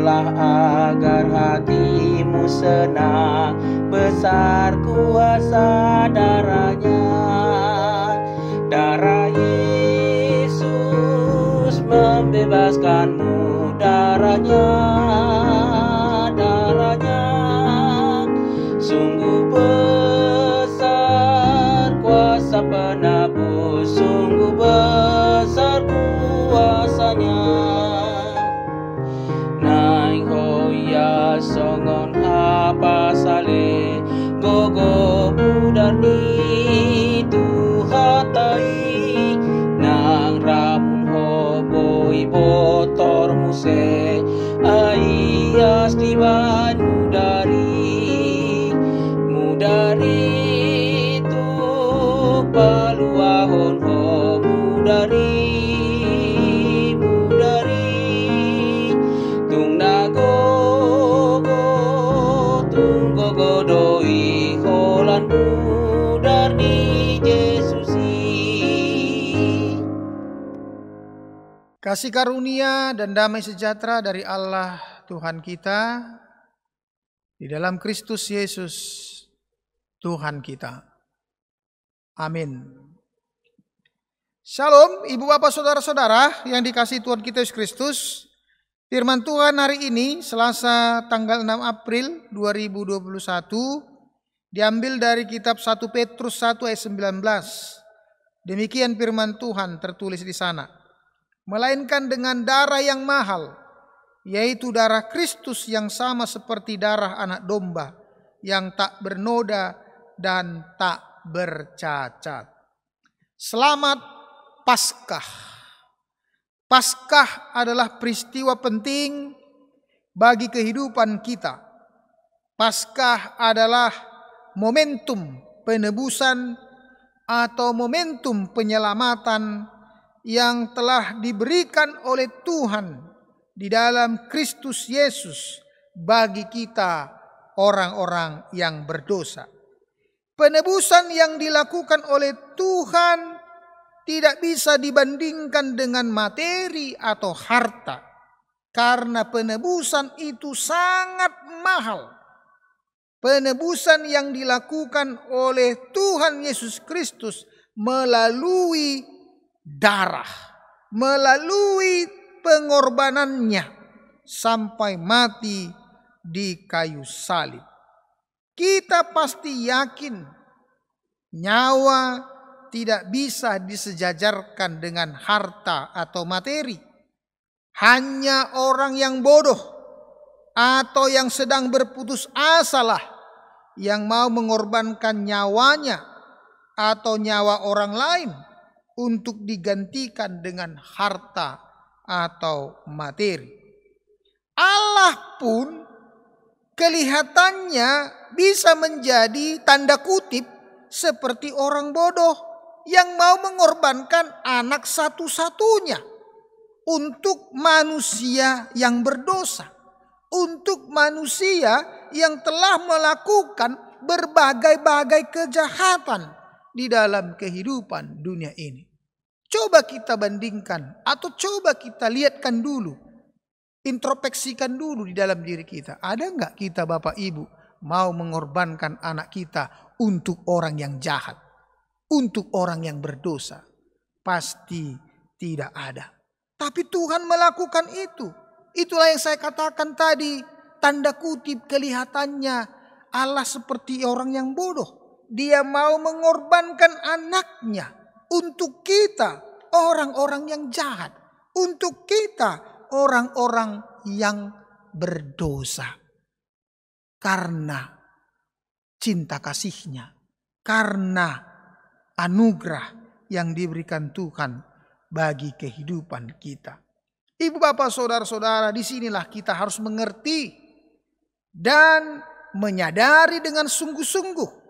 Doalah agar hatimu senang, besar kuasa darahnya. Darah Yesus membebaskanmu, darahnya, darahnya sungguh besar kuasa penebus, sungguh besar kuasanya. Nai hoya songon hapa sale gogo budani tuhatai nang ramun hoboi botor muse aias diban mudari tu paluahon ho mudari tung nagogo tung gogo doi holan mudar di Yesusi. Kasih karunia dan damai sejahtera dari Allah Tuhan kita di dalam Kristus Yesus Tuhan kita. Amin. Shalom Ibu Bapak Saudara-saudara yang dikasihi Tuhan kita Yesus Kristus. Firman Tuhan hari ini Selasa tanggal 6 April 2021 diambil dari kitab 1 Petrus 1 ayat 19. Demikian firman Tuhan tertulis di sana. Melainkan dengan darah yang mahal, yaitu darah Kristus yang sama seperti darah anak domba yang tak bernoda dan tak bercacat. Selamat Paskah. Paskah adalah peristiwa penting bagi kehidupan kita. Paskah adalah momentum penebusan atau momentum penyelamatan yang telah diberikan oleh Tuhan di dalam Kristus Yesus bagi kita orang-orang yang berdosa. Penebusan yang dilakukan oleh Tuhan tidak bisa dibandingkan dengan materi atau harta, karena penebusan itu sangat mahal. Penebusan yang dilakukan oleh Tuhan Yesus Kristus melalui darah, melalui pengorbanannya sampai mati di kayu salib. Kita pasti yakin nyawa tidak bisa disejajarkan dengan harta atau materi. Hanya orang yang bodoh atau yang sedang berputus asalah yang mau mengorbankan nyawanya atau nyawa orang lain untuk digantikan dengan harta atau materi. Allah pun kelihatannya bisa menjadi tanda kutip seperti orang bodoh yang mau mengorbankan anak satu-satunya untuk manusia yang berdosa, untuk manusia yang telah melakukan berbagai-bagai kejahatan di dalam kehidupan dunia ini. Coba kita bandingkan atau coba kita lihatkan dulu, introspeksikan dulu di dalam diri kita. Ada enggak kita Bapak Ibu mau mengorbankan anak kita untuk orang yang jahat, untuk orang yang berdosa? Pasti tidak ada. Tapi Tuhan melakukan itu. Itulah yang saya katakan tadi, tanda kutip kelihatannya Allah seperti orang yang bodoh. Dia mau mengorbankan anaknya untuk kita, orang-orang yang jahat. Untuk kita, orang-orang yang berdosa. Karena cinta kasihnya, karena anugerah yang diberikan Tuhan bagi kehidupan kita. Ibu bapak saudara-saudara, disinilah kita harus mengerti dan menyadari dengan sungguh-sungguh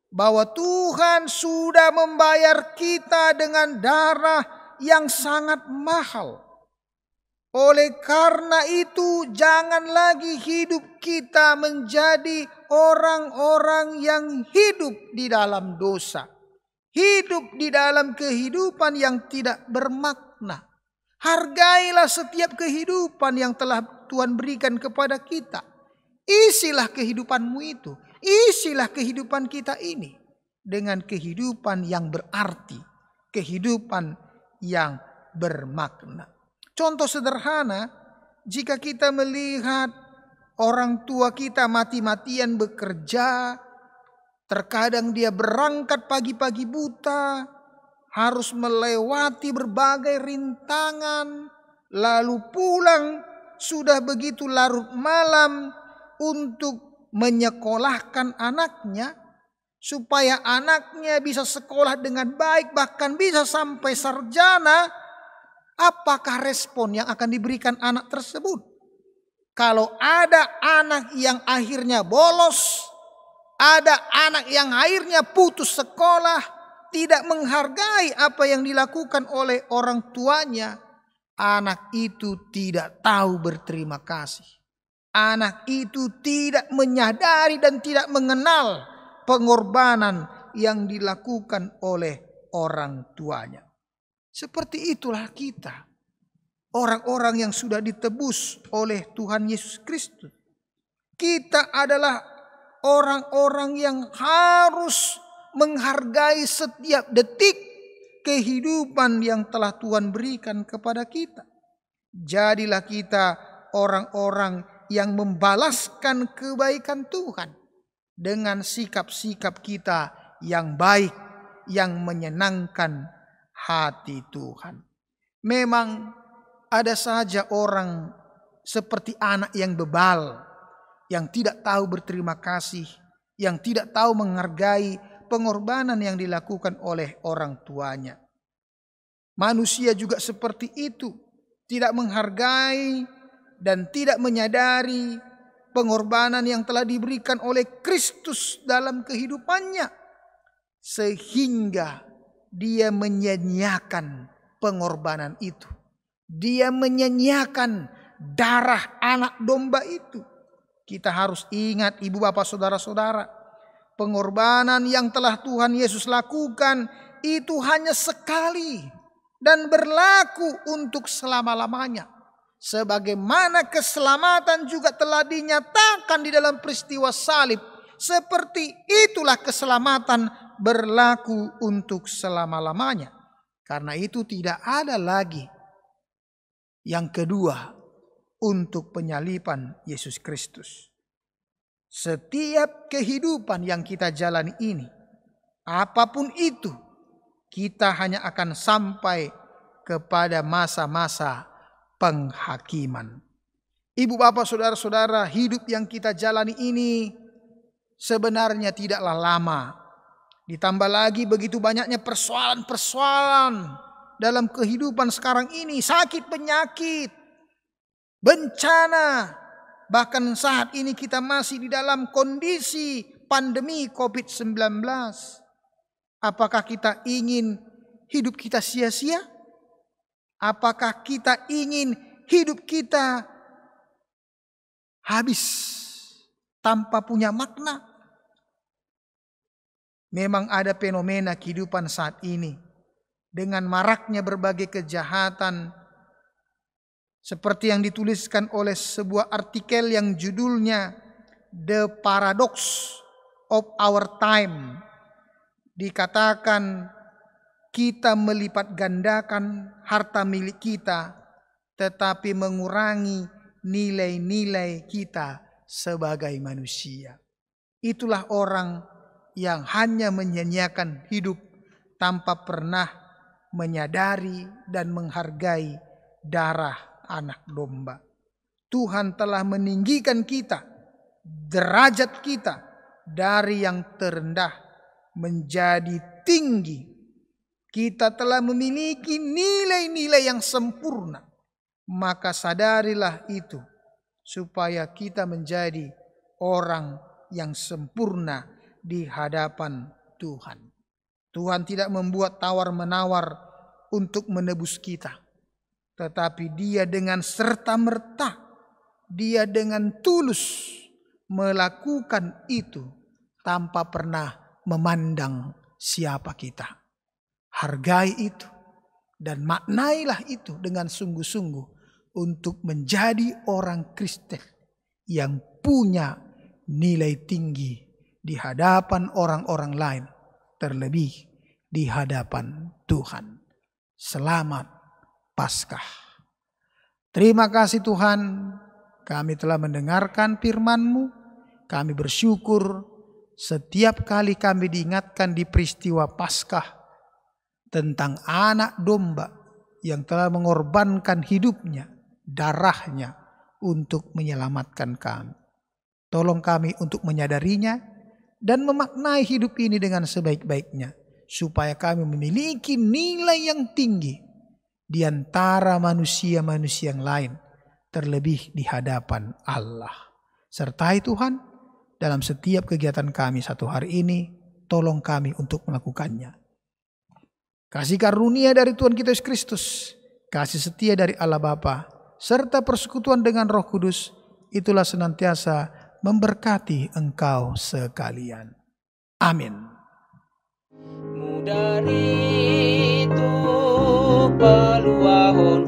bahwa Tuhan sudah membayar kita dengan darah yang sangat mahal. Oleh karena itu, jangan lagi hidup kita menjadi orang-orang yang hidup di dalam dosa. Hidup di dalam kehidupan yang tidak bermakna. Hargailah setiap kehidupan yang telah Tuhan berikan kepada kita. Isilah kehidupanmu itu. Isilah kehidupan kita ini dengan kehidupan yang berarti, kehidupan yang bermakna. Contoh sederhana, jika kita melihat orang tua kita mati-matian bekerja, terkadang dia berangkat pagi-pagi buta, harus melewati berbagai rintangan, lalu pulang sudah begitu larut malam untuk menyekolahkan anaknya, supaya anaknya bisa sekolah dengan baik, bahkan bisa sampai sarjana. Apakah respon yang akan diberikan anak tersebut? Kalau ada anak yang akhirnya bolos, ada anak yang akhirnya putus sekolah, tidak menghargai apa yang dilakukan oleh orang tuanya, anak itu tidak tahu berterima kasih. Anak itu tidak menyadari dan tidak mengenal pengorbanan yang dilakukan oleh orang tuanya. Seperti itulah kita, orang-orang yang sudah ditebus oleh Tuhan Yesus Kristus. Kita adalah orang-orang yang harus menghargai setiap detik kehidupan yang telah Tuhan berikan kepada kita. Jadilah kita orang-orang yang membalaskan kebaikan Tuhan dengan sikap-sikap kita yang baik, yang menyenangkan hati Tuhan. Memang ada saja orang seperti anak yang bebal, yang tidak tahu berterima kasih, yang tidak tahu menghargai pengorbanan yang dilakukan oleh orang tuanya. Manusia juga seperti itu, tidak menghargai dan tidak menyadari pengorbanan yang telah diberikan oleh Kristus dalam kehidupannya, sehingga dia menyia-nyiakan pengorbanan itu. Dia menyia-nyiakan darah anak domba itu. Kita harus ingat, ibu bapak saudara-saudara, pengorbanan yang telah Tuhan Yesus lakukan itu hanya sekali dan berlaku untuk selama-lamanya. Sebagaimana keselamatan juga telah dinyatakan di dalam peristiwa salib, seperti itulah keselamatan berlaku untuk selama-lamanya. Karena itu tidak ada lagi yang kedua untuk penyaliban Yesus Kristus. Setiap kehidupan yang kita jalani ini, apapun itu, kita hanya akan sampai kepada masa-masa penghakiman. Ibu bapak saudara-saudara, hidup yang kita jalani ini sebenarnya tidaklah lama. Ditambah lagi begitu banyaknya persoalan-persoalan dalam kehidupan sekarang ini. Sakit, penyakit, bencana. Bahkan saat ini kita masih di dalam kondisi pandemi COVID-19. Apakah kita ingin hidup kita sia-sia? Apakah kita ingin hidup kita habis tanpa punya makna? Memang ada fenomena kehidupan saat ini dengan maraknya berbagai kejahatan, seperti yang dituliskan oleh sebuah artikel yang judulnya The Paradox of Our Time. Dikatakan kita melipat gandakan harta milik kita, tetapi mengurangi nilai-nilai kita sebagai manusia. Itulah orang yang hanya menyia-nyiakan hidup tanpa pernah menyadari dan menghargai darah anak domba. Tuhan telah meninggikan kita, derajat kita dari yang terendah menjadi tinggi. Kita telah memiliki nilai-nilai yang sempurna. Maka sadarilah itu, supaya kita menjadi orang yang sempurna di hadapan Tuhan. Tuhan tidak membuat tawar-menawar untuk menebus kita, tetapi Dia dengan serta-merta, Dia dengan tulus melakukan itu tanpa pernah memandang siapa kita. Hargai itu dan maknailah itu dengan sungguh-sungguh untuk menjadi orang Kristen yang punya nilai tinggi di hadapan orang-orang lain, terlebih di hadapan Tuhan. Selamat Paskah. Terima kasih Tuhan, kami telah mendengarkan firman-Mu. Kami bersyukur setiap kali kami diingatkan di peristiwa Paskah tentang anak domba yang telah mengorbankan hidupnya, darahnya untuk menyelamatkan kami. Tolong kami untuk menyadarinya dan memaknai hidup ini dengan sebaik-baiknya, supaya kami memiliki nilai yang tinggi di antara manusia-manusia yang lain, terlebih di hadapan Allah. Sertai Tuhan dalam setiap kegiatan kami satu hari ini, tolong kami untuk melakukannya. Kasih karunia dari Tuhan kita Yesus Kristus, kasih setia dari Allah Bapa, serta persekutuan dengan Roh Kudus, itulah senantiasa memberkati engkau sekalian. Amin. Dari itu paluahon